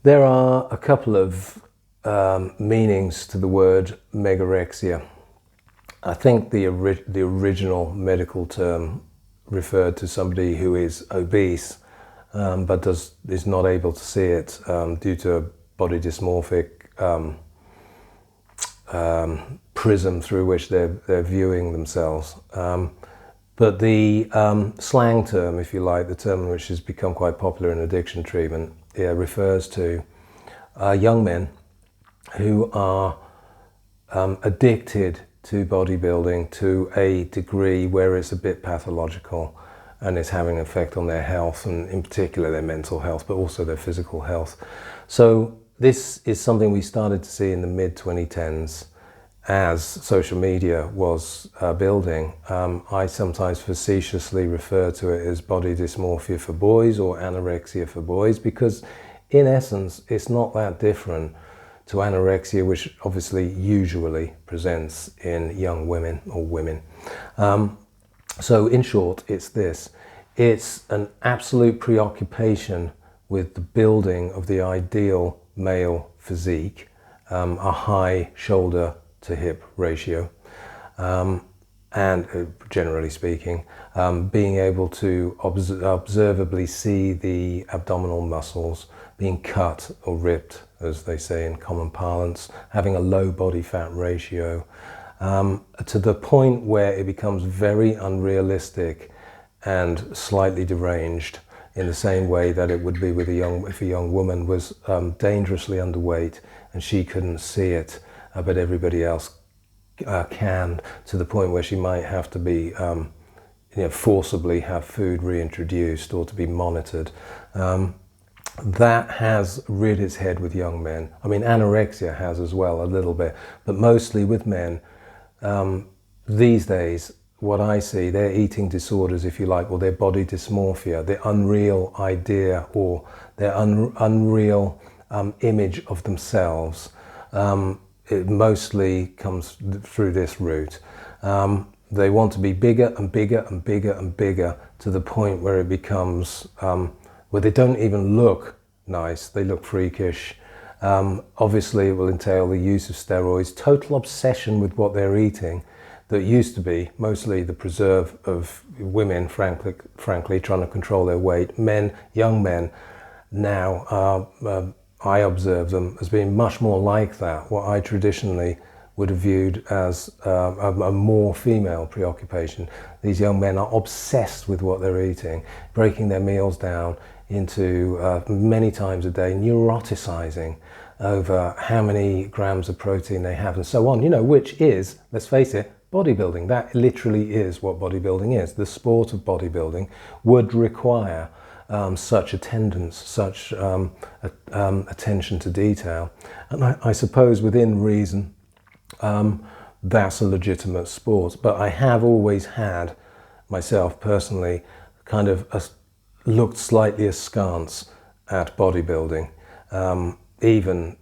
There are a couple of meanings to the word megarexia. I think the original medical term referred to somebody who is obese but is not able to see it due to a body dysmorphic prism through which they're viewing themselves. But the slang term, if you like, the term which has become quite popular in addiction treatment, refers to young men who are addicted to bodybuilding to a degree where it's a bit pathological and it's having an effect on their health, and in particular their mental health, but also their physical health. So this is something we started to see in the mid-2010s as social media was building. I sometimes facetiously refer to it as body dysmorphia for boys or anorexia for boys, because in essence it's not that different to anorexia, which obviously usually presents in young women or women. So in short, it's this. It's an absolute preoccupation with the building of the ideal male physique, a high shoulder to hip ratio, and generally speaking, being able to observably see the abdominal muscles being cut or ripped, as they say in common parlance, having a low body fat ratio, to the point where it becomes very unrealistic and slightly deranged, in the same way that it would be with if a young woman was dangerously underweight and she couldn't see it, but everybody else can, to the point where she might have to be forcibly have food reintroduced or to be monitored. That has reared its head with young men. I mean, anorexia has as well, a little bit, but mostly with men. These days, what I see, their eating disorders, if you like, or their body dysmorphia, the unreal idea or their unreal image of themselves, it mostly comes through this route. They want to be bigger and bigger and bigger and bigger, to the point where it becomes where they don't even look nice, they look freakish. Obviously it will entail the use of steroids, total obsession with what they're eating, that used to be mostly the preserve of women, frankly trying to control their weight. Men, young men now, I observe them as being much more like that, what I traditionally would have viewed as a more female preoccupation. These young men are obsessed with what they're eating, breaking their meals down into many times a day, neuroticising over how many grams of protein they have and so on, which is, let's face it, bodybuilding. That literally is what bodybuilding is. The sport of bodybuilding would require such attendance, such attention to detail. And I suppose within reason, that's a legitimate sport. But I have always had, myself personally, kind of looked slightly askance at bodybuilding. Even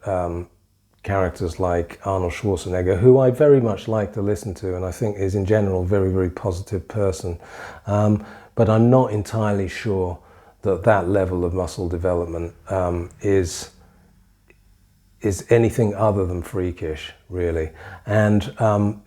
characters like Arnold Schwarzenegger, who I very much like to listen to and I think is in general a very, very positive person. But I'm not entirely sure that level of muscle development is anything other than freakish, really. And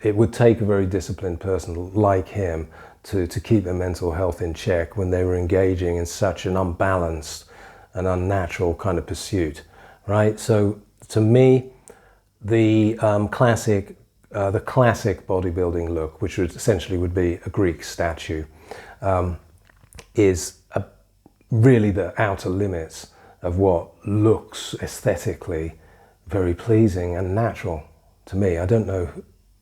it would take a very disciplined person like him to keep their mental health in check when they were engaging in such an unbalanced and unnatural kind of pursuit, right? So to me, the classic bodybuilding look, which essentially would be a Greek statue, is really the outer limits of what looks aesthetically very pleasing and natural to me. I don't know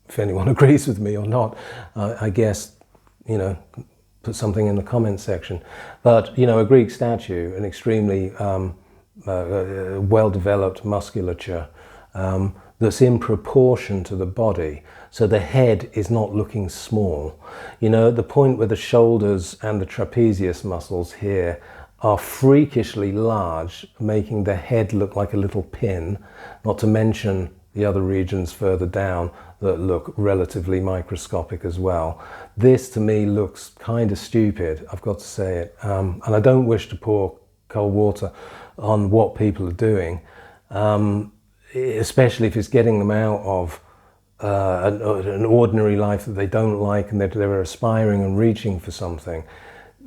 if anyone agrees with me or not. I guess, put something in the comment section. But, a Greek statue, an extremely well-developed musculature that's in proportion to the body. So the head is not looking small. At the point where the shoulders and the trapezius muscles here are freakishly large, making the head look like a little pin, not to mention the other regions further down that look relatively microscopic as well. This to me looks kind of stupid, I've got to say it. And I don't wish to pour cold water on what people are doing, especially if it's getting them out of an ordinary life that they don't like and that they're aspiring and reaching for something.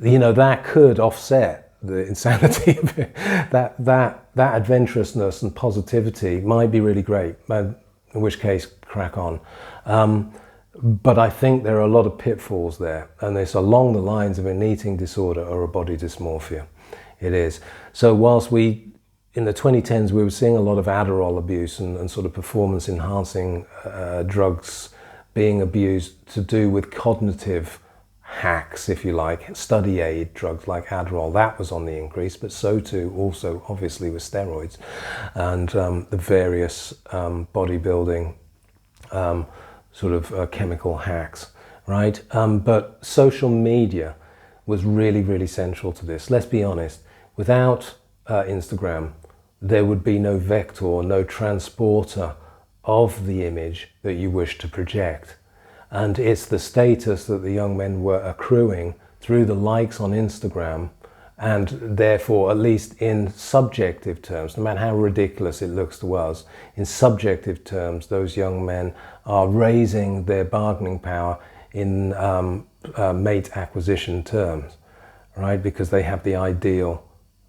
You know, that could offset the insanity of it. That adventurousness and positivity might be really great, in which case, crack on. But I think there are a lot of pitfalls there, and it's along the lines of an eating disorder or a body dysmorphia. It is. So whilst in the 2010s, we were seeing a lot of Adderall abuse and sort of performance-enhancing drugs being abused to do with cognitive hacks, if you like, study aid drugs like Adderall. That was on the increase, but so too also obviously with steroids and the various bodybuilding sort of chemical hacks, right? But social media was really, really central to this. Let's be honest, without Instagram, there would be no vector, no transporter of the image that you wish to project. And it's the status that the young men were accruing through the likes on Instagram, and therefore, at least in subjective terms, no matter how ridiculous it looks to us, in subjective terms, those young men are raising their bargaining power in mate acquisition terms, right? Because they have the ideal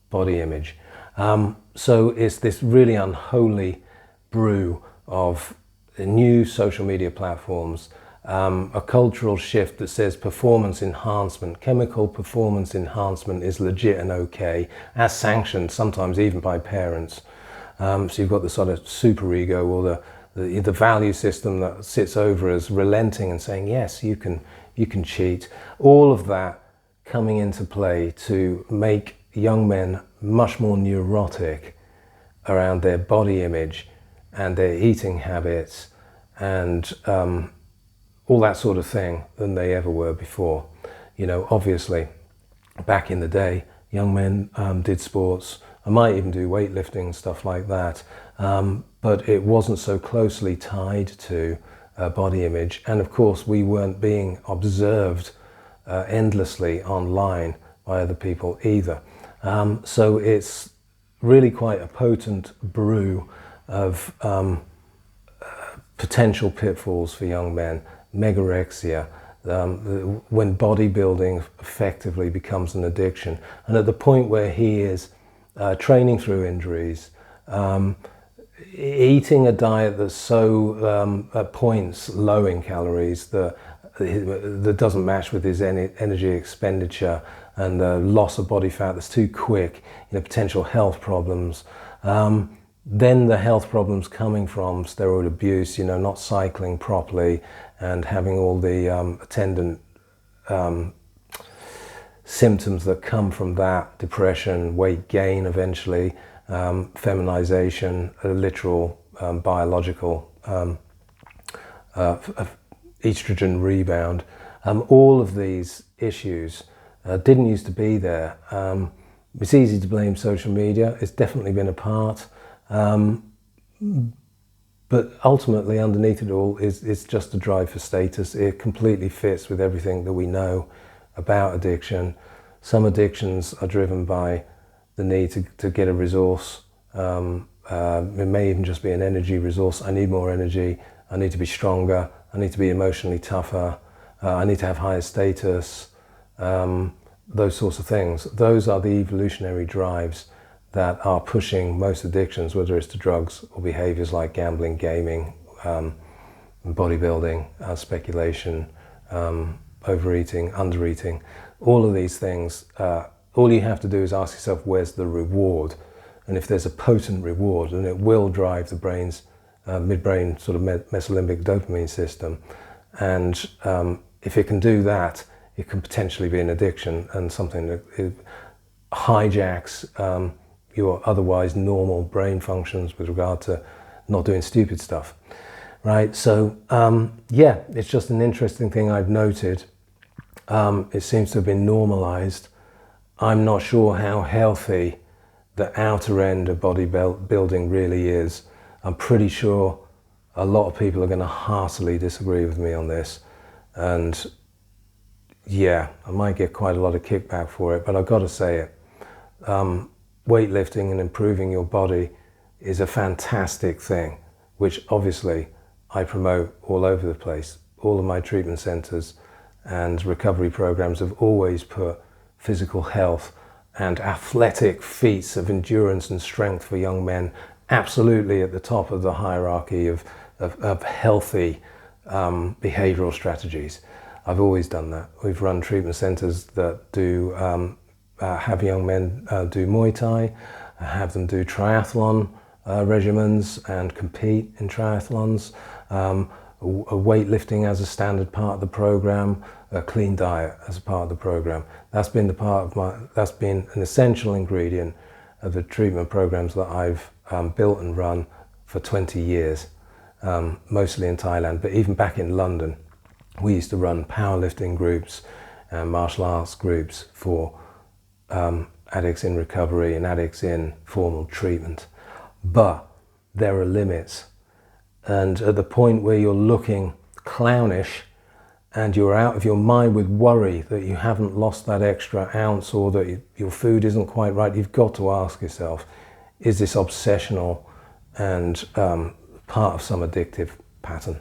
body image. So it's this really unholy brew of new social media platforms, a cultural shift that says performance enhancement, chemical performance enhancement is legit and okay, as sanctioned sometimes even by parents. So you've got the sort of superego or the value system that sits over us, relenting and saying, yes, you can cheat. All of that coming into play to make young men much more neurotic around their body image and their eating habits and all that sort of thing than they ever were before. You know, obviously, back in the day, young men did sports. I might even do weightlifting, stuff like that. But it wasn't so closely tied to body image. And of course, we weren't being observed endlessly online by other people either. So it's really quite a potent brew of potential pitfalls for young men. Megarexia, when bodybuilding effectively becomes an addiction. And at the point where he is training through injuries, eating a diet that's so at points low in calories that doesn't match with his energy expenditure, and the loss of body fat that's too quick, you know, potential health problems. Then the health problems coming from steroid abuse, you know, not cycling properly and having all the attendant symptoms that come from that, depression, weight gain eventually, feminization, a literal biological estrogen rebound. All of these issues didn't used to be there. It's easy to blame social media. It's definitely been a part. But ultimately, underneath it all, is just a drive for status. It completely fits with everything that we know about addiction. Some addictions are driven by the need to get a resource. It may even just be an energy resource. I need more energy. I need to be stronger. I need to be emotionally tougher. I need to have higher status. Those sorts of things. Those are the evolutionary drives that are pushing most addictions, whether it's to drugs or behaviors like gambling, gaming, bodybuilding, speculation, overeating, undereating. All of these things, all you have to do is ask yourself, where's the reward? And if there's a potent reward, then it will drive the brain's midbrain sort of mesolimbic dopamine system. And if it can do that, it can potentially be an addiction and something that it hijacks your otherwise normal brain functions with regard to not doing stupid stuff, right? So yeah, it's just an interesting thing I've noted. It seems to have been normalized. I'm not sure how healthy the outer end of bodybuilding really is. I'm pretty sure a lot of people are going to heartily disagree with me on this, and yeah, I might get quite a lot of kickback for it, but I've got to say it. weightlifting and improving your body is a fantastic thing, which obviously I promote all over the place. All of my treatment centers and recovery programs have always put physical health and athletic feats of endurance and strength for young men absolutely at the top of the hierarchy of healthy behavioral strategies. I've always done that. We've run treatment centers that do have young men do Muay Thai, have them do triathlon regimens and compete in triathlons, weightlifting as a standard part of the program, a clean diet as a part of the program. That's been an essential ingredient of the treatment programs that I've built and run for 20 years, mostly in Thailand, but even back in London, we used to run powerlifting groups and martial arts groups for addicts in recovery and addicts in formal treatment. But there are limits. And at the point where you're looking clownish and you're out of your mind with worry that you haven't lost that extra ounce or that your food isn't quite right, you've got to ask yourself, is this obsessional and part of some addictive pattern?